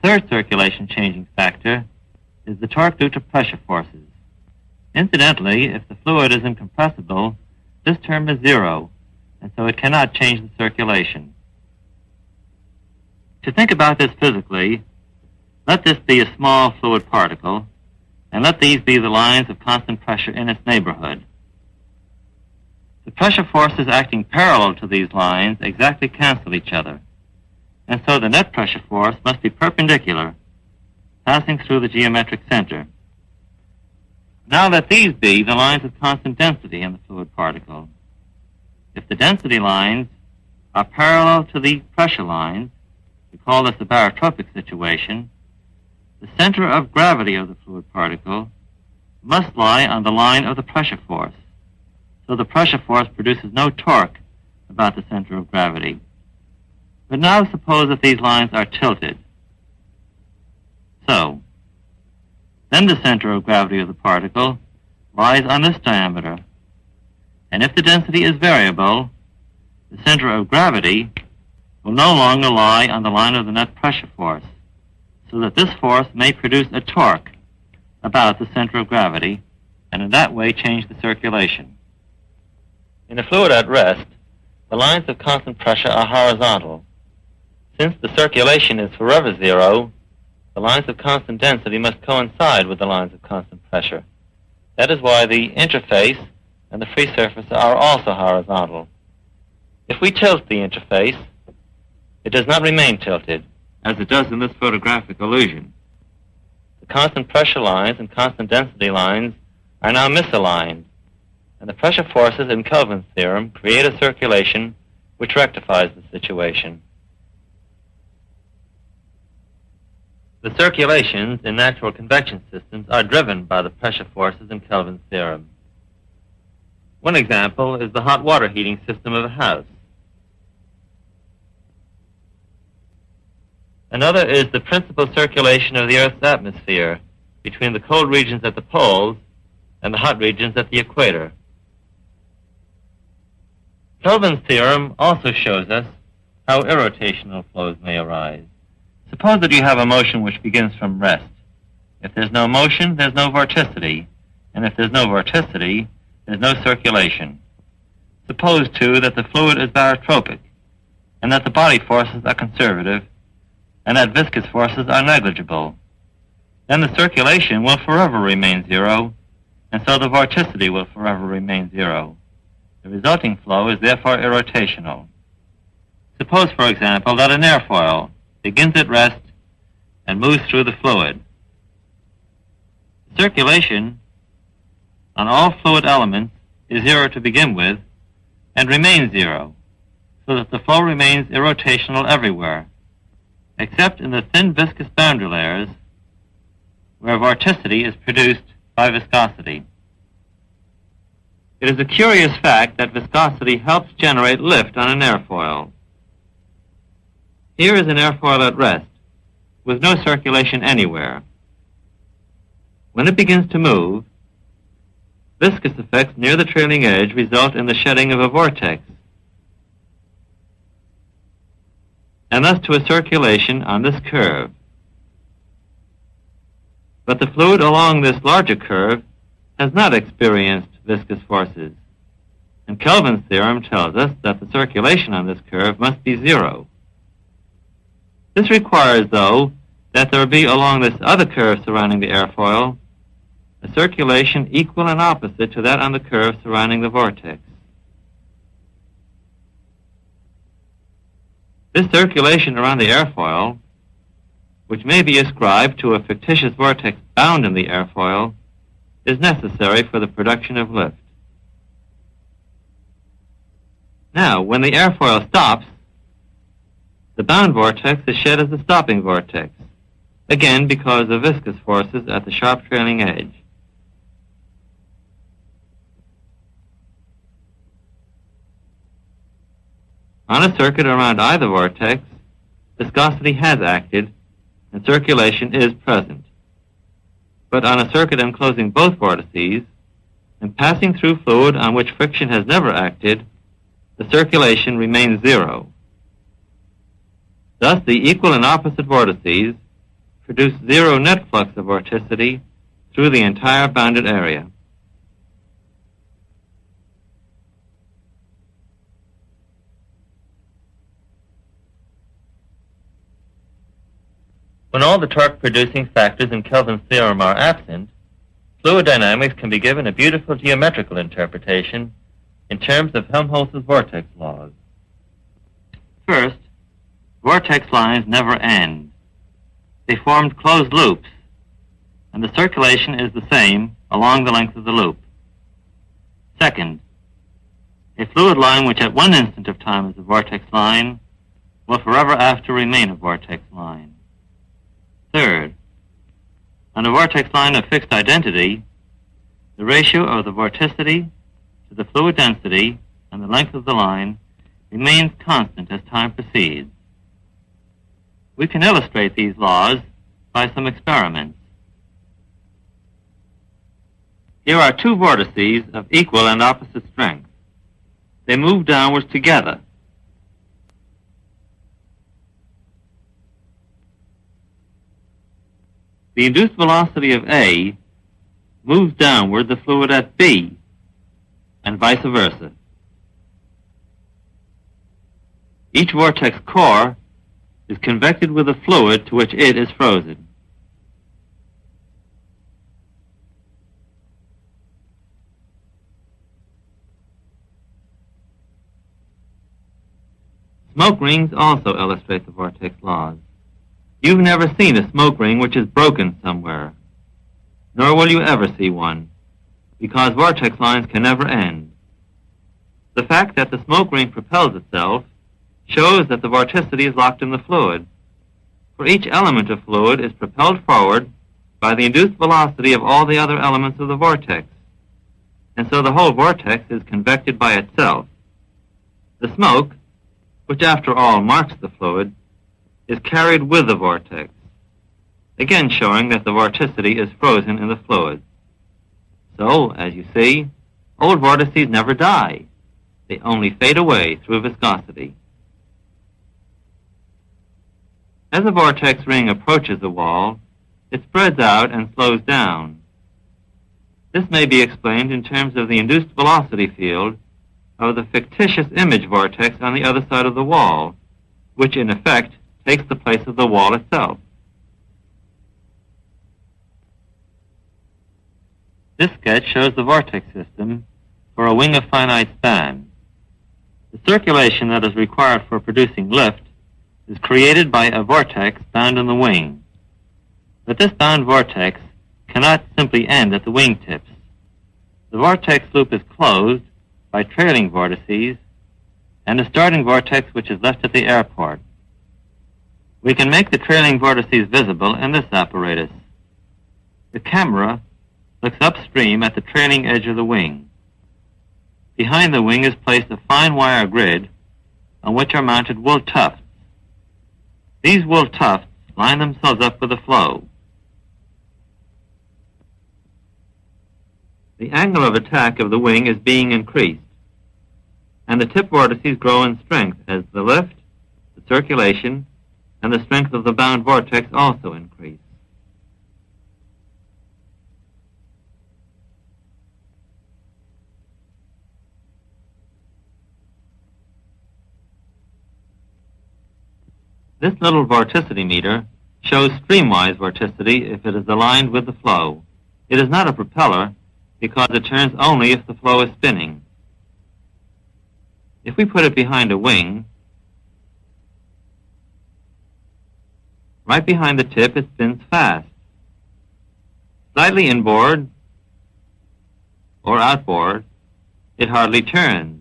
third circulation changing factor is the torque due to pressure forces. Incidentally, if the fluid is incompressible, this term is zero, and so it cannot change the circulation. To think about this physically, let this be a small fluid particle, and let these be the lines of constant pressure in its neighborhood. The pressure forces acting parallel to these lines exactly cancel each other, and so the net pressure force must be perpendicular, passing through the geometric center. Now let these be the lines of constant density in the fluid particle. If the density lines are parallel to the pressure lines, we call this a barotropic situation, the center of gravity of the fluid particle must lie on the line of the pressure force, so the pressure force produces no torque about the center of gravity. But now suppose that these lines are tilted. So, then the center of gravity of the particle lies on this diameter, and if the density is variable, the center of gravity will no longer lie on the line of the net pressure force, so that this force may produce a torque about the center of gravity, and in that way change the circulation. In a fluid at rest, the lines of constant pressure are horizontal. Since the circulation is forever zero, the lines of constant density must coincide with the lines of constant pressure. That is why the interface and the free surface are also horizontal. If we tilt the interface, it does not remain tilted, as it does in this photographic illusion. The constant pressure lines and constant density lines are now misaligned, and the pressure forces in Kelvin's theorem create a circulation which rectifies the situation. The circulations in natural convection systems are driven by the pressure forces in Kelvin's theorem. One example is the hot water heating system of a house. Another is the principal circulation of the Earth's atmosphere between the cold regions at the poles and the hot regions at the equator. Kelvin's theorem also shows us how irrotational flows may arise. Suppose that you have a motion which begins from rest. If there's no motion, there's no vorticity, and if there's no vorticity, there's no circulation. Suppose, too, that the fluid is barotropic, and that the body forces are conservative, and that viscous forces are negligible. Then the circulation will forever remain zero, and so the vorticity will forever remain zero. The resulting flow is therefore irrotational. Suppose, for example, that an airfoil begins at rest and moves through the fluid. Circulation on all fluid elements is zero to begin with and remains zero, so that the flow remains irrotational everywhere, except in the thin viscous boundary layers where vorticity is produced by viscosity. It is a curious fact that viscosity helps generate lift on an airfoil. Here is an airfoil at rest, with no circulation anywhere. When it begins to move, viscous effects near the trailing edge result in the shedding of a vortex, and thus to a circulation on this curve. But the fluid along this larger curve has not experienced viscous forces, and Kelvin's theorem tells us that the circulation on this curve must be zero. This requires, though, that there be along this other curve surrounding the airfoil a circulation equal and opposite to that on the curve surrounding the vortex. This circulation around the airfoil, which may be ascribed to a fictitious vortex bound in the airfoil, is necessary for the production of lift. Now, when the airfoil stops, the bound vortex is shed as a stopping vortex, again because of viscous forces at the sharp trailing edge. On a circuit around either vortex, viscosity has acted and circulation is present. But on a circuit enclosing both vortices and passing through fluid on which friction has never acted, the circulation remains zero. Thus, the equal and opposite vortices produce zero net flux of vorticity through the entire bounded area. When all the torque-producing factors in Kelvin's theorem are absent, fluid dynamics can be given a beautiful geometrical interpretation in terms of Helmholtz's vortex laws. First, vortex lines never end. They formed closed loops, and the circulation is the same along the length of the loop. Second, a fluid line which at one instant of time is a vortex line will forever after remain a vortex line. Third, on a vortex line of fixed identity, the ratio of the vorticity to the fluid density and the length of the line remains constant as time proceeds. We can illustrate these laws by some experiments. Here are two vortices of equal and opposite strength. They move downwards together. The induced velocity of A moves downward the fluid at B, and vice versa. Each vortex core is convected with the fluid to which it is frozen. Smoke rings also illustrate the vortex laws. You've never seen a smoke ring which is broken somewhere, nor will you ever see one, because vortex lines can never end. The fact that the smoke ring propels itself shows that the vorticity is locked in the fluid, for each element of fluid is propelled forward by the induced velocity of all the other elements of the vortex, and so the whole vortex is convected by itself. The smoke, which after all marks the fluid, is carried with the vortex, again showing that the vorticity is frozen in the fluid. So, as you see, old vortices never die. They only fade away through viscosity. As a vortex ring approaches the wall, it spreads out and slows down. This may be explained in terms of the induced velocity field of the fictitious image vortex on the other side of the wall, which in effect takes the place of the wall itself. This sketch shows the vortex system for a wing of finite span. The circulation that is required for producing lift is created by a vortex bound in the wing. But this bound vortex cannot simply end at the wingtips. The vortex loop is closed by trailing vortices and a starting vortex which is left at the airport. We can make the trailing vortices visible in this apparatus. The camera looks upstream at the trailing edge of the wing. Behind the wing is placed a fine wire grid on which are mounted wool tufts. These wool tufts line themselves up with the flow. The angle of attack of the wing is being increased, and the tip vortices grow in strength as the lift, the circulation, and the strength of the bound vortex also increase. This little vorticity meter shows streamwise vorticity if it is aligned with the flow. It is not a propeller because it turns only if the flow is spinning. If we put it behind a wing, right behind the tip it spins fast. Slightly inboard or outboard, it hardly turns.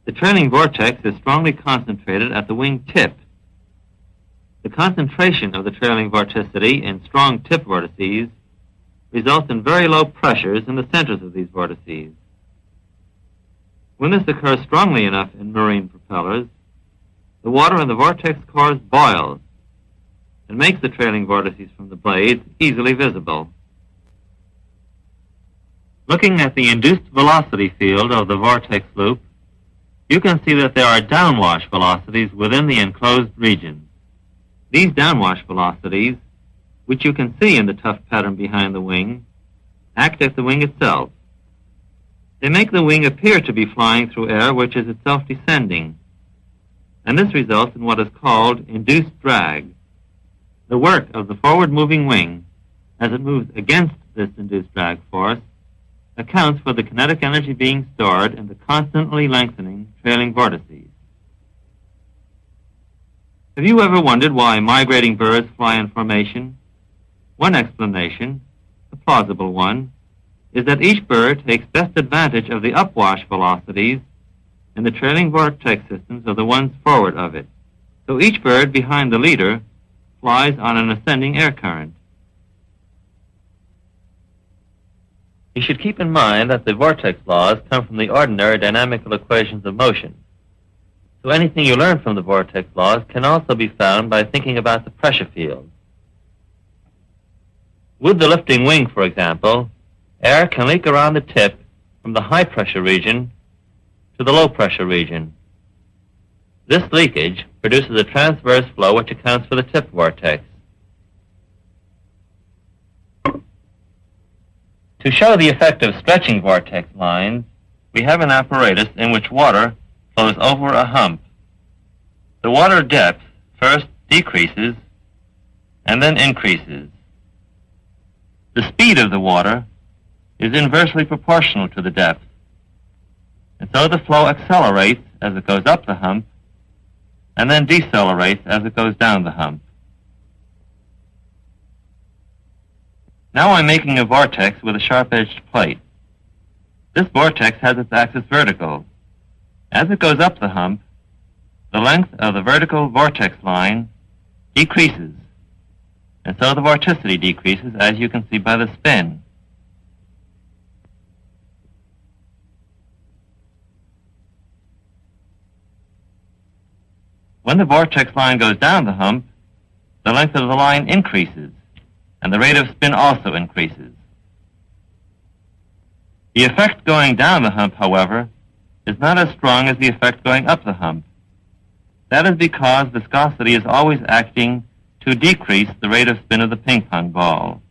The trailing vortex is strongly concentrated at the wing tip. The concentration of the trailing vorticity in strong tip vortices results in very low pressures in the centers of these vortices. When this occurs strongly enough in marine propellers, the water in the vortex cores boils and makes the trailing vortices from the blades easily visible. Looking at the induced velocity field of the vortex loop, you can see that there are downwash velocities within the enclosed region. These downwash velocities, which you can see in the tuft pattern behind the wing, act as the wing itself. They make the wing appear to be flying through air which is itself descending, and this results in what is called induced drag. The work of the forward-moving wing, as it moves against this induced drag force, accounts for the kinetic energy being stored in the constantly lengthening trailing vortices. Have you ever wondered why migrating birds fly in formation? One explanation, a plausible one, is that each bird takes best advantage of the upwash velocities in the trailing vortex systems of the ones forward of it. So each bird behind the leader flies on an ascending air current. You should keep in mind that the vortex laws come from the ordinary dynamical equations of motion. So anything you learn from the vortex laws can also be found by thinking about the pressure field. With the lifting wing, for example, air can leak around the tip from the high pressure region to the low pressure region. This leakage produces a transverse flow which accounts for the tip vortex. To show the effect of stretching vortex lines, we have an apparatus in which water flows over a hump. The water depth first decreases and then increases. The speed of the water is inversely proportional to the depth, and so the flow accelerates as it goes up the hump and then decelerates as it goes down the hump. Now I'm making a vortex with a sharp-edged plate. This vortex has its axis vertical. As it goes up the hump, the length of the vertical vortex line decreases, and so the vorticity decreases, as you can see by the spin. When the vortex line goes down the hump, the length of the line increases, and the rate of spin also increases. The effect going down the hump, however, is not as strong as the effect going up the hump. That is because viscosity is always acting to decrease the rate of spin of the ping-pong ball.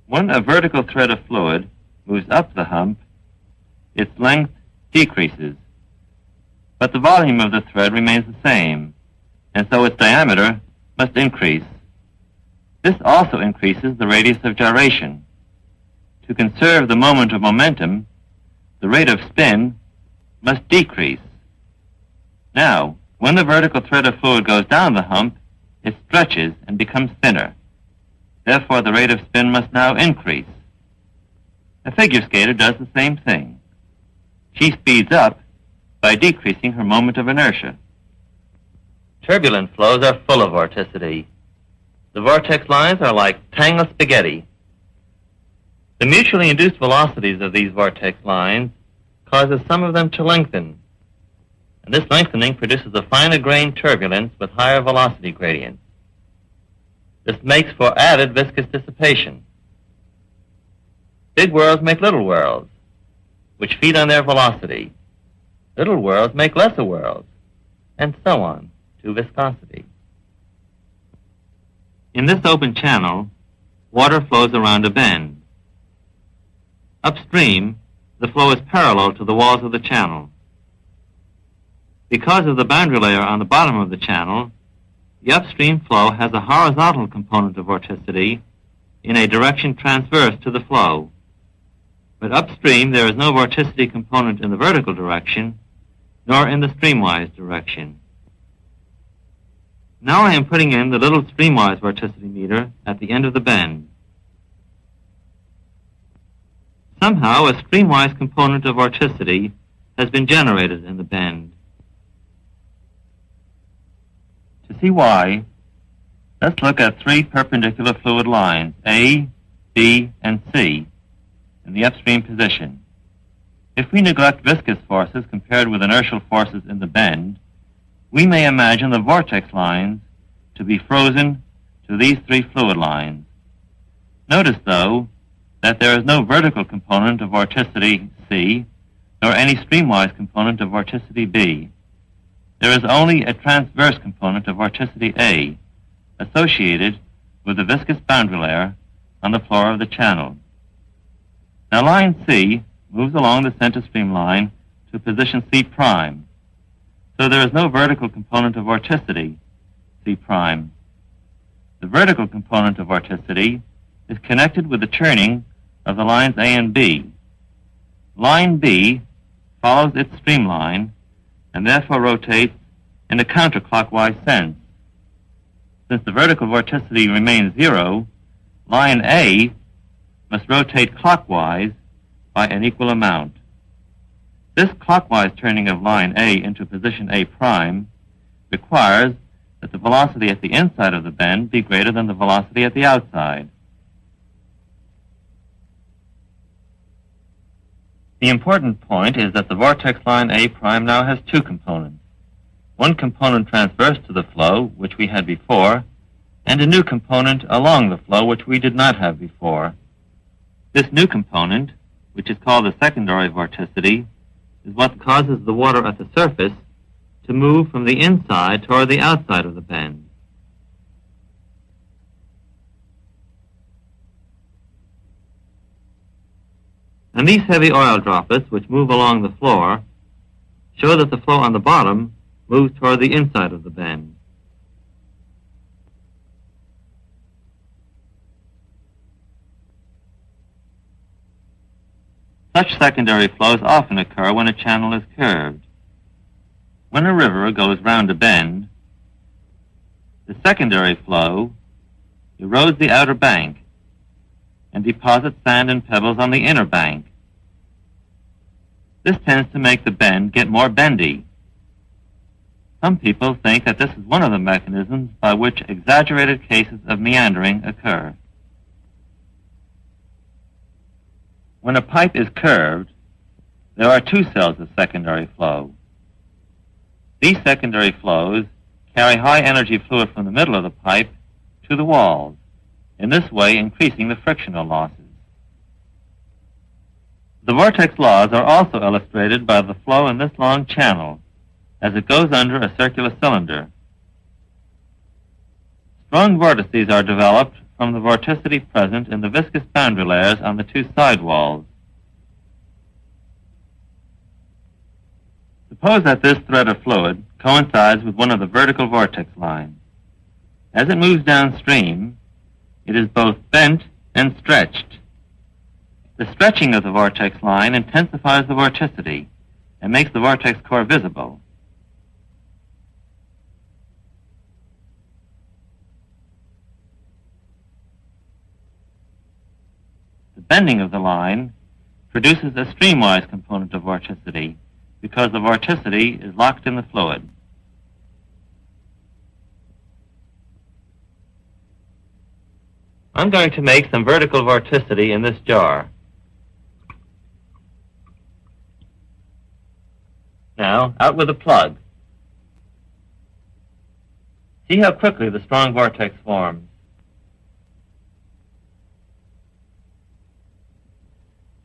When a vertical thread of fluid moves up the hump, its length decreases, but the volume of the thread remains the same, and so its diameter must increase. This also increases the radius of gyration. To conserve the moment of momentum, the rate of spin must decrease. Now, when the vertical thread of fluid goes down the hump, it stretches and becomes thinner. Therefore, the rate of spin must now increase. A figure skater does the same thing. She speeds up by decreasing her moment of inertia. Turbulent flows are full of vorticity. The vortex lines are like tangled spaghetti. The mutually induced velocities of these vortex lines causes some of them to lengthen, and this lengthening produces a finer grained turbulence with higher velocity gradients. This makes for added viscous dissipation. Big whirls make little whirls, which feed on their velocity. Little whirls make lesser whirls, and so on to viscosity. In this open channel, water flows around a bend. Upstream, the flow is parallel to the walls of the channel. Because of the boundary layer on the bottom of the channel, the upstream flow has a horizontal component of vorticity in a direction transverse to the flow. But upstream, there is no vorticity component in the vertical direction, nor in the streamwise direction. Now I am putting in the little streamwise vorticity meter at the end of the bend. Somehow, a streamwise component of vorticity has been generated in the bend. To see why, let's look at three perpendicular fluid lines, A, B, and C, in the upstream position. If we neglect viscous forces compared with inertial forces in the bend, we may imagine the vortex lines to be frozen to these three fluid lines. Notice, though, that there is no vertical component of vorticity C nor any streamwise component of vorticity B. There is only a transverse component of vorticity A, associated with the viscous boundary layer on the floor of the channel. Now line C moves along the center stream line to position C prime, so there is no vertical component of vorticity, C prime. The vertical component of vorticity is connected with the turning of the lines A and B. Line B follows its streamline and therefore rotates in a counterclockwise sense. Since the vertical vorticity remains zero, line A must rotate clockwise by an equal amount. This clockwise turning of line A into position A prime requires that the velocity at the inside of the bend be greater than the velocity at the outside. The important point is that the vortex line A prime now has two components. One component transverse to the flow, which we had before, and a new component along the flow, which we did not have before. This new component, which is called the secondary vorticity, is what causes the water at the surface to move from the inside toward the outside of the bend. And these heavy oil droplets, which move along the floor, show that the flow on the bottom moves toward the inside of the bend. Such secondary flows often occur when a channel is curved. When a river goes round a bend, the secondary flow erodes the outer bank and deposits sand and pebbles on the inner bank. This tends to make the bend get more bendy. Some people think that this is one of the mechanisms by which exaggerated cases of meandering occur. When a pipe is curved, there are two cells of secondary flow. These secondary flows carry high-energy fluid from the middle of the pipe to the walls, in this way increasing the frictional losses. The vortex laws are also illustrated by the flow in this long channel as it goes under a circular cylinder. Strong vortices are developed from the vorticity present in the viscous boundary layers on the two side walls. Suppose that this thread of fluid coincides with one of the vertical vortex lines. As it moves downstream, it is both bent and stretched. The stretching of the vortex line intensifies the vorticity and makes the vortex core visible. The bending of the line produces a streamwise component of vorticity because the vorticity is locked in the fluid. I'm going to make some vertical vorticity in this jar. Now, out with the plug. See how quickly the strong vortex forms.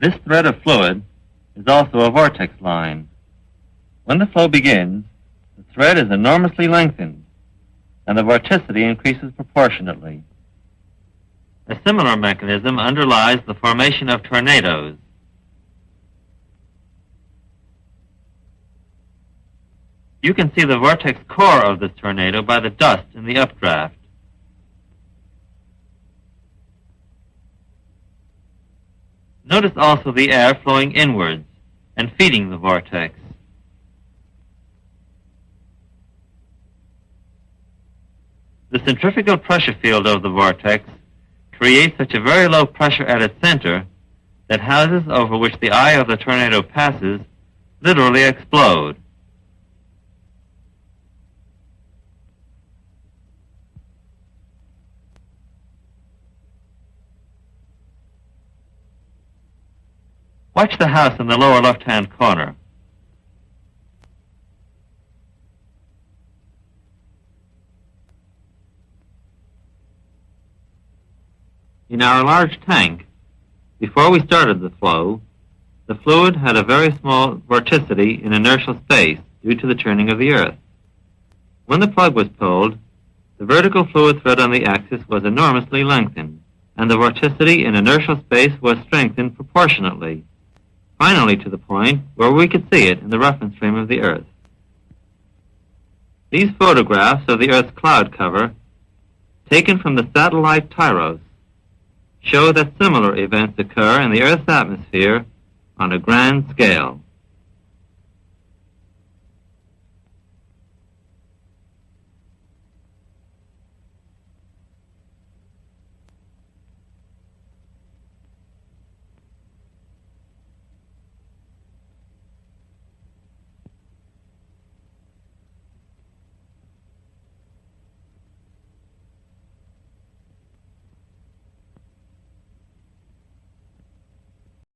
This thread of fluid is also a vortex line. When the flow begins, the thread is enormously lengthened, and the vorticity increases proportionately. A similar mechanism underlies the formation of tornadoes. You can see the vortex core of this tornado by the dust in the updraft. Notice also the air flowing inwards and feeding the vortex. The centrifugal pressure field of the vortex creates such a very low pressure at its center that houses over which the eye of the tornado passes literally explode. Watch the house in the lower left-hand corner. In our large tank, before we started the flow, the fluid had a very small vorticity in inertial space due to the turning of the Earth. When the plug was pulled, the vertical fluid thread on the axis was enormously lengthened, and the vorticity in inertial space was strengthened proportionately, finally to the point where we could see it in the reference frame of the Earth. These photographs of the Earth's cloud cover, taken from the satellite Tyros, show that similar events occur in the Earth's atmosphere on a grand scale.